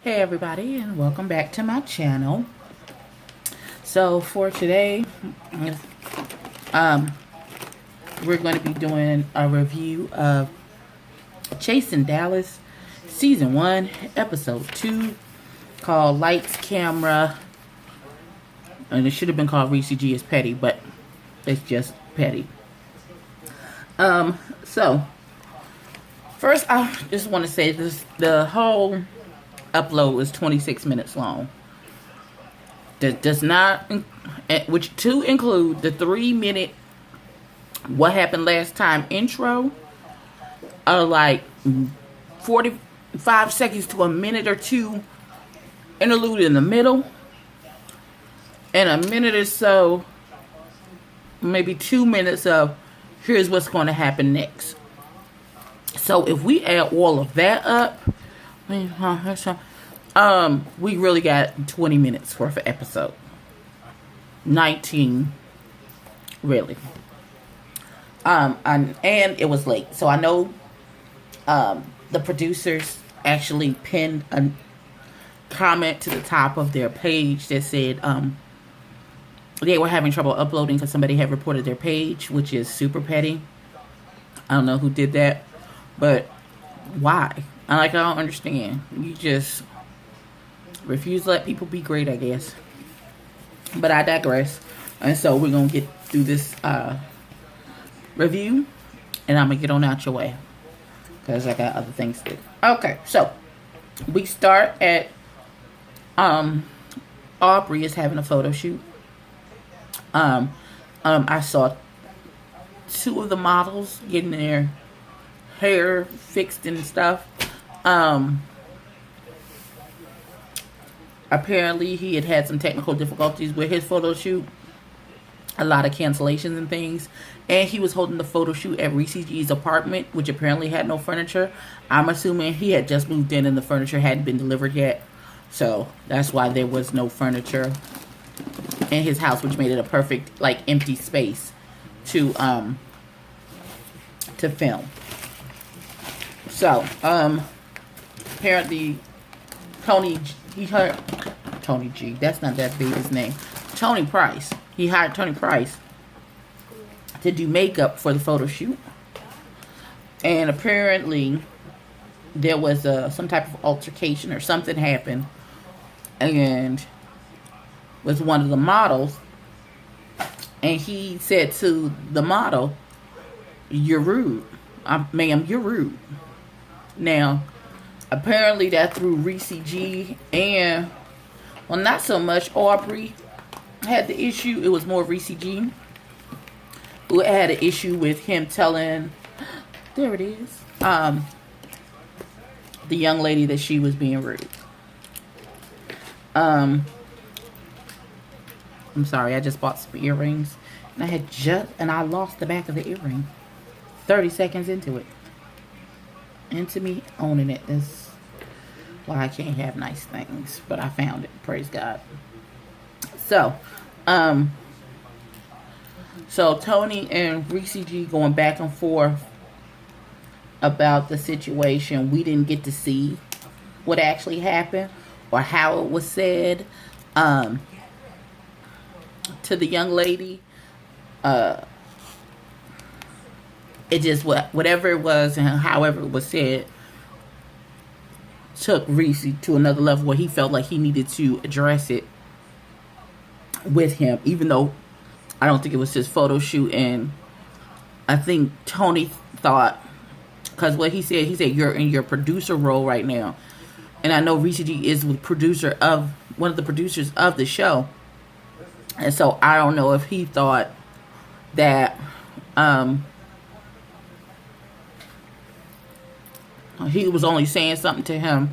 Hey everybody, and welcome back to my channel. So for today, um, we're going to be doing a review of Chasing Dallas Season 1, Episode 2, called Lights, Camera, and it should have been called Ricci is Petty, but it's just Petty. So first I just want to say this, the whole upload is 26 minutes long. That does not, which to include the 3-minute what happened last time intro, like 45 seconds to a minute or two interlude in the middle, and a minute or so, maybe 2 minutes of here's what's going to happen next. So if we add all of that up, we really got 20 minutes worth of episode. 19, really. And it was late, so I know the producers actually pinned a comment to the top of their page that said they were having trouble uploading because somebody had reported their page, which is super petty. I don't know who did that, but why? I don't understand. You just refuse to let people be great, I guess. But I digress. And so we're going to get through this review, and I'm going to get on out your way because I got other things to do. Okay, so we start at Aubrey is having a photo shoot. I saw 2 of the models getting their hair fixed and stuff. Apparently he had some technical difficulties with his photo shoot, a lot of cancellations and things, and he was holding the photo shoot at Ricci's apartment, which apparently had no furniture. I'm assuming he had just moved in and the furniture hadn't been delivered yet, so that's why there was no furniture in his house, which made it a perfect empty space to film. So apparently Tony G, that's not that big his name. Tony Price. He hired Tony Price to do makeup for the photo shoot. And apparently there was some type of altercation or something happened, and with one of the models, and he said to the model, "You're rude. Ma'am, you're rude." Now, apparently that threw Ricci and, well, not so much Aubrey had the issue. It was more Ricci who had an issue with him telling, there it is, the young lady that she was being rude. I'm sorry, I just bought some earrings, and I lost the back of the earring 30 seconds into it. Into me owning it. That's why I can't have nice things, but I found it. Praise God. So, so Tony and Ricci going back and forth about the situation. We didn't get to see what actually happened or how it was said to the young lady. It just, whatever it was and however it was said, took Ricci to another level where he felt like he needed to address it with him, even though I don't think it was his photo shoot. And I think Tony thought, because what he said, you're in your producer role right now, and I know Ricci is one of the producers of the show, and so I don't know if he thought that he was only saying something to him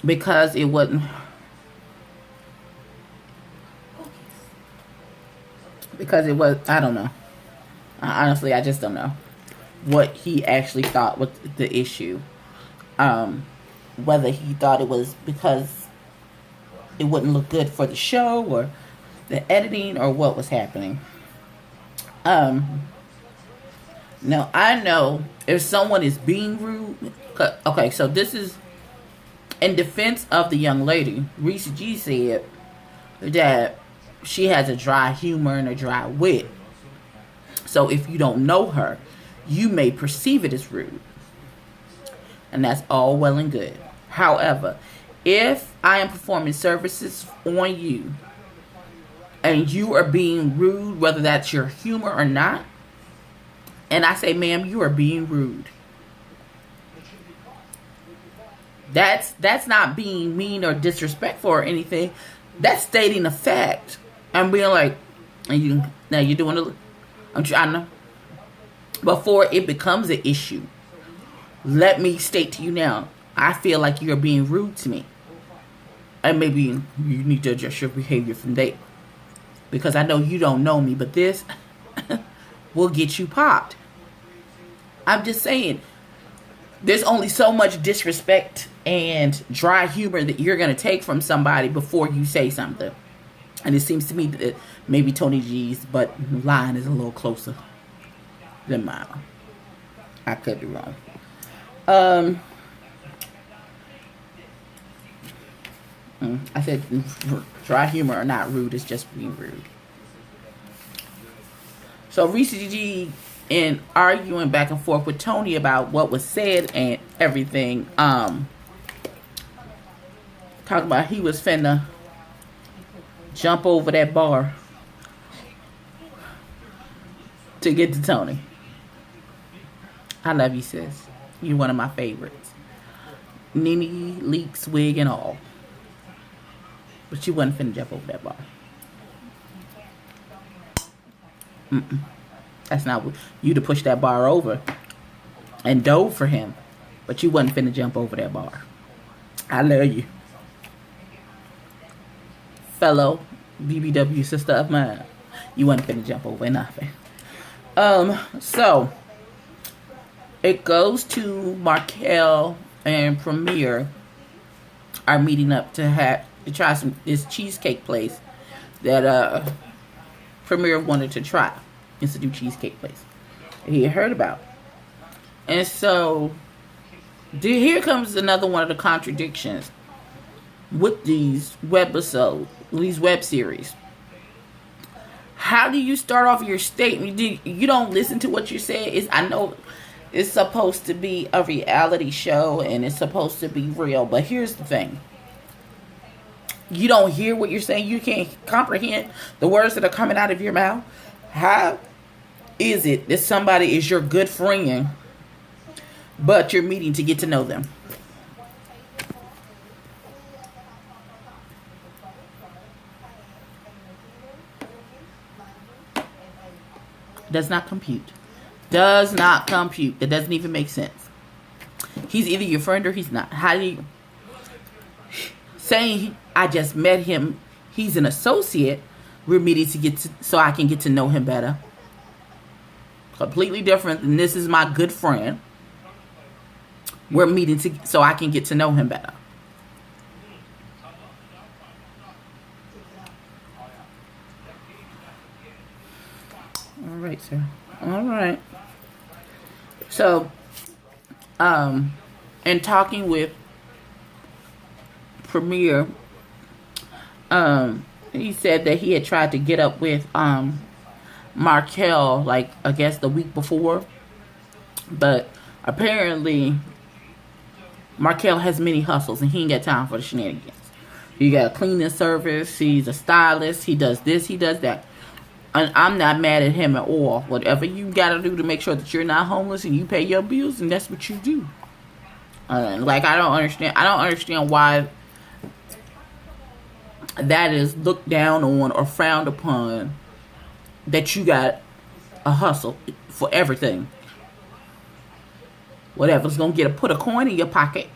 because it wasn't, I don't know. Honestly, I just don't know what he actually thought was the issue. Whether he thought it was because it wouldn't look good for the show or the editing or what was happening. Now, I know if someone is being rude, okay, so this is In defense of the young lady, Ricci said that she has a dry humor and a dry wit. So if you don't know her, you may perceive it as rude. And that's all well and good. However, if I am performing services on you and you are being rude, whether that's your humor or not, and I say, ma'am, you are being rude. That's not being mean or disrespectful or anything. That's stating a fact. I'm being like, now you're doing a, I'm trying to, before it becomes an issue, let me state to you now, I feel like you're being rude to me. And maybe you need to adjust your behavior from there. Because I know you don't know me, but this will get you popped. I'm just saying, there's only so much disrespect and dry humor that you're going to take from somebody before you say something. And it seems to me that maybe Tony G's line is a little closer than mine. I could be wrong. I said dry humor or not rude is just being rude. So Ricci G, in arguing back and forth with Tony about what was said and everything, talking about he was finna jump over that bar to get to Tony. I love you, sis. You're one of my favorites. Nene leaks, wig, and all. But you wasn't finna jump over that bar. That's not what you'd have pushed that bar over and dove for him. But you wasn't finna jump over that bar. I love you. Fellow BBW sister of mine. You wasn't finna jump over nothing. So it goes to Martel and Premier are meeting up to try this cheesecake place that Premier wanted to try. It's a new cheesecake place he heard about. And so here comes another one of the contradictions with these web series. How do you start off your statement? You don't listen to what you say. I know it's supposed to be a reality show and it's supposed to be real, but here's the thing. You don't hear what you're saying. You can't comprehend the words that are coming out of your mouth. How is it that somebody is your good friend, but you're meeting to get to know them? Does not compute. Does not compute. That doesn't even make sense. He's either your friend or he's not. How do you... Saying I just met him, he's an associate, we're meeting so I can get to know him better. Completely different than this is my good friend. We're meeting so I can get to know him better. All right, sir. All right. So, in talking with Premier, he said that he had tried to get up with Martel, like I guess the week before, but apparently Martel has many hustles and he ain't got time for the shenanigans. He got a cleaning service, he's a stylist, he does this, he does that. And I'm not mad at him at all. Whatever you gotta do to make sure that you're not homeless and you pay your bills, and that's what you do. I don't understand why that is looked down on or frowned upon, that you got a hustle for everything. Whatever's gonna put a coin in your pocket.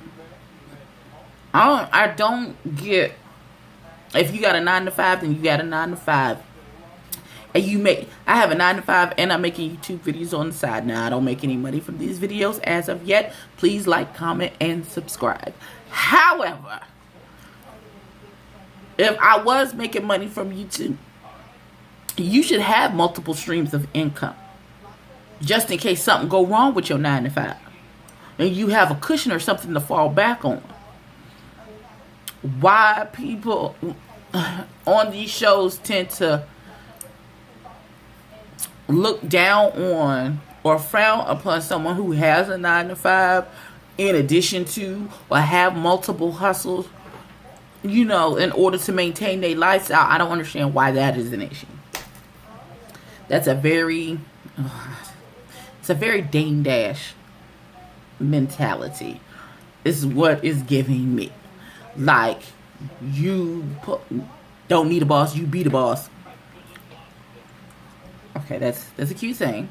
I don't get, if you got a 9 to 5, then you got a 9 to 5. And I have a 9 to 5 and I'm making YouTube videos on the side. Now, I don't make any money from these videos as of yet. Please like, comment, and subscribe. However, if I was making money from YouTube, you should have multiple streams of income. Just in case something go wrong with your 9 to 5. And you have a cushion or something to fall back on. why people on these shows tend to look down on or frown upon someone who has a 9 to 5 in addition to or have multiple hustles, you know, in order to maintain their lifestyle. I don't understand why that is an issue. That's a very Dame Dash mentality is what is giving me. Like, don't need a boss, you be the boss. Okay, that's a cute thing.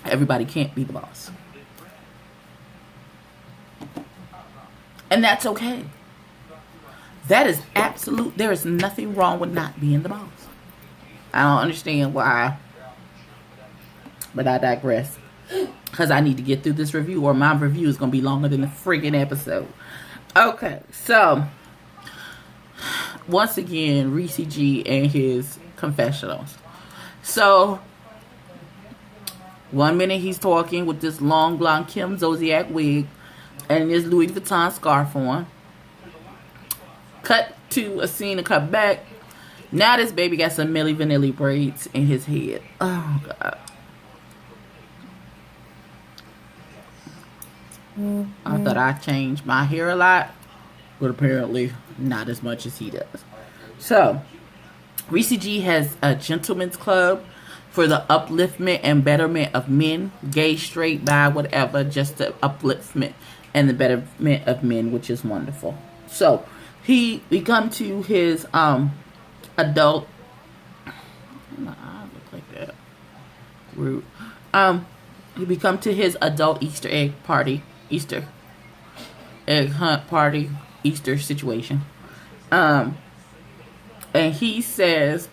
Everybody can't be the boss. And that's okay. That is absolute. There is nothing wrong with not being the boss. I don't understand why. But I digress. Because I need to get through this review or my review is going to be longer than the freaking episode. Okay, so once again, Ricci G and his confessionals. So, one minute he's talking with this long blonde Kim Zodiac wig and this Louis Vuitton scarf on. Cut to a scene and cut back. Now this baby got some Milli Vanilli braids in his head. Oh, God. I thought I changed my hair a lot, but apparently not as much as he does. So, Ricci G has a gentleman's club for the upliftment and betterment of men, gay, straight, bi, whatever, just the upliftment and the betterment of men, which is wonderful. So, we come to his adult. I look like that. Rude. We come to his adult Easter egg hunt party, Easter situation. And he says,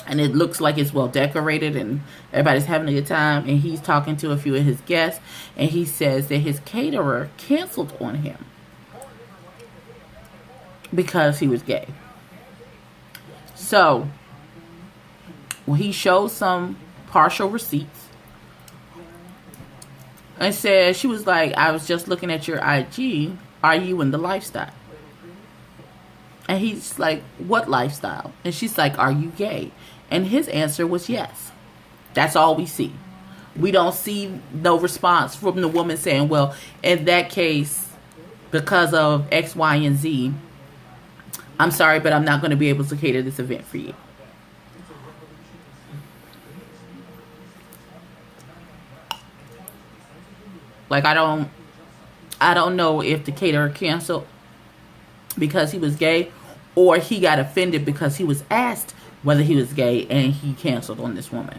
and it looks like it's well decorated and everybody's having a good time, and he's talking to a few of his guests, and he says that his caterer canceled on him because he was gay. So, when he shows some partial receipts and says, she was like, I was just looking at your IG. Are you in the lifestyle? And he's like, what lifestyle? And she's like, are you gay? And his answer was yes. That's all we see. We don't see no response from the woman saying, well, in that case, because of X, Y, and Z, I'm sorry, but I'm not going to be able to cater this event for you. Like, I don't know if the caterer canceled because he was gay, or he got offended because he was asked whether he was gay and he canceled on this woman.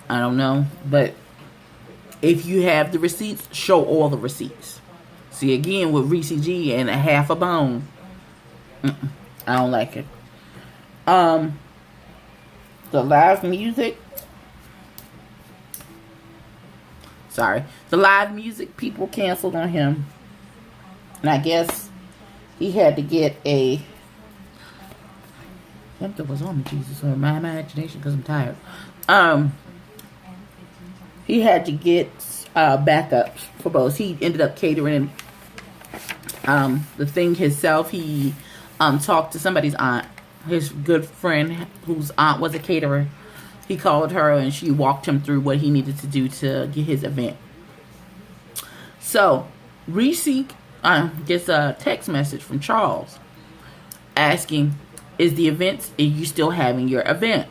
I don't know, but if you have the receipts, show all the receipts. See, again, with Ricci G and a half a bone, I don't like it. The live music. Sorry. The live music people canceled on him. And I guess he had to get a... Something was on me, Jesus. Or my imagination, because I'm tired. He had to get backups for both. He ended up catering the thing himself. He talked to somebody's aunt, his good friend whose aunt was a caterer. He called her and she walked him through what he needed to do to get his event. So, Ricci gets a text message from Charles asking, are you still having your event?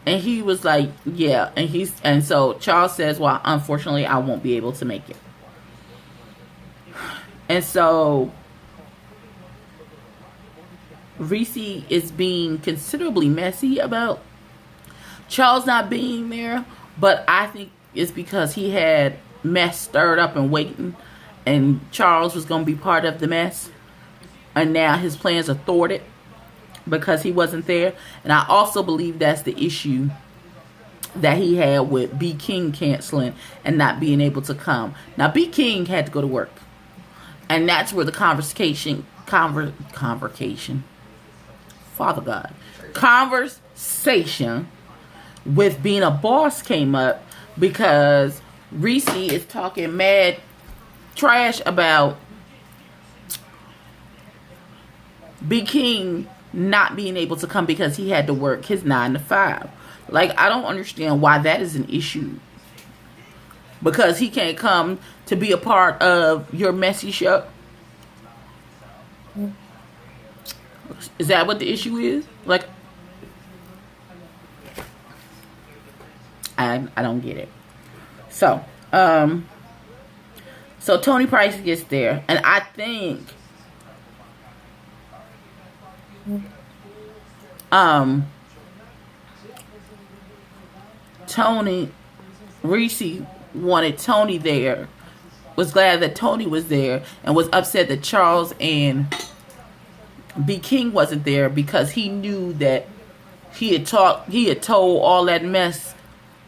And he was like, yeah. And so Charles says, well, unfortunately, I won't be able to make it. And so Ricci is being considerably messy about Charles not being there, but I think it's because he had mess stirred up and waiting, and Charles was going to be part of the mess, and now his plans are thwarted because he wasn't there. And I also believe that's the issue that he had with B. King canceling and not being able to come. Now, B. King had to go to work, and that's where the conversation, with being a boss came up, because Ricci is talking mad trash about B King not being able to come because he had to work his 9 to 5. Like, I don't understand why that is an issue. Because he can't come to be a part of your messy show. Is that what the issue is? Like, I don't get it. So Tony Price gets there, and I think Ricci wanted Tony there, was glad that Tony was there, and was upset that Charles and B King wasn't there because he knew that he had told all that mess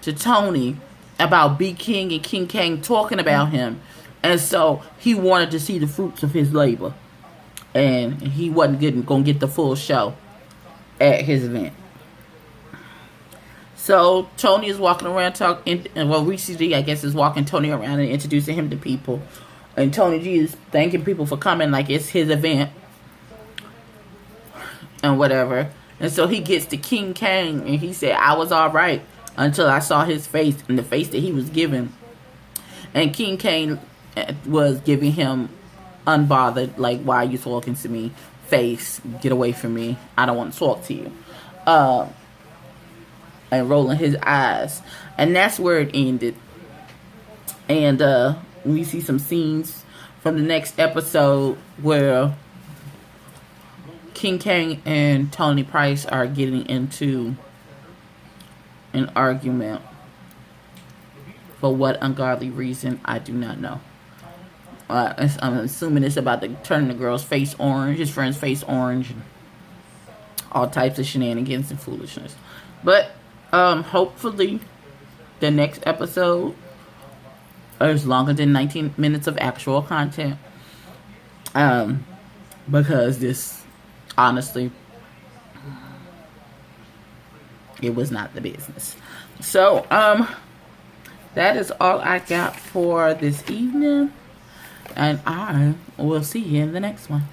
to Tony about B King and King Kang talking about him, and so he wanted to see the fruits of his labor, and he wasn't gonna get the full show at his event. So Tony is walking around talking, well, Ricci, I guess, is walking Tony around and introducing him to people, and Tony G is thanking people for coming like it's his event and whatever. And so he gets to King Kang, and he said, I was all right until I saw his face and the face that he was giving. And King Kang was giving him unbothered, like, why are you talking to me? Face, get away from me. I don't want to talk to you. And rolling his eyes. And that's where it ended. And we see some scenes from the next episode where King Kang and Tony Price are getting into an argument. For what ungodly reason, I do not know. I'm assuming it's about to turn the girl's face orange, his friend's face orange, and all types of shenanigans and foolishness. But hopefully the next episode is longer than 19 minutes of actual content. Because this, honestly, it was not the business. So, that is all I got for this evening. And I will see you in the next one.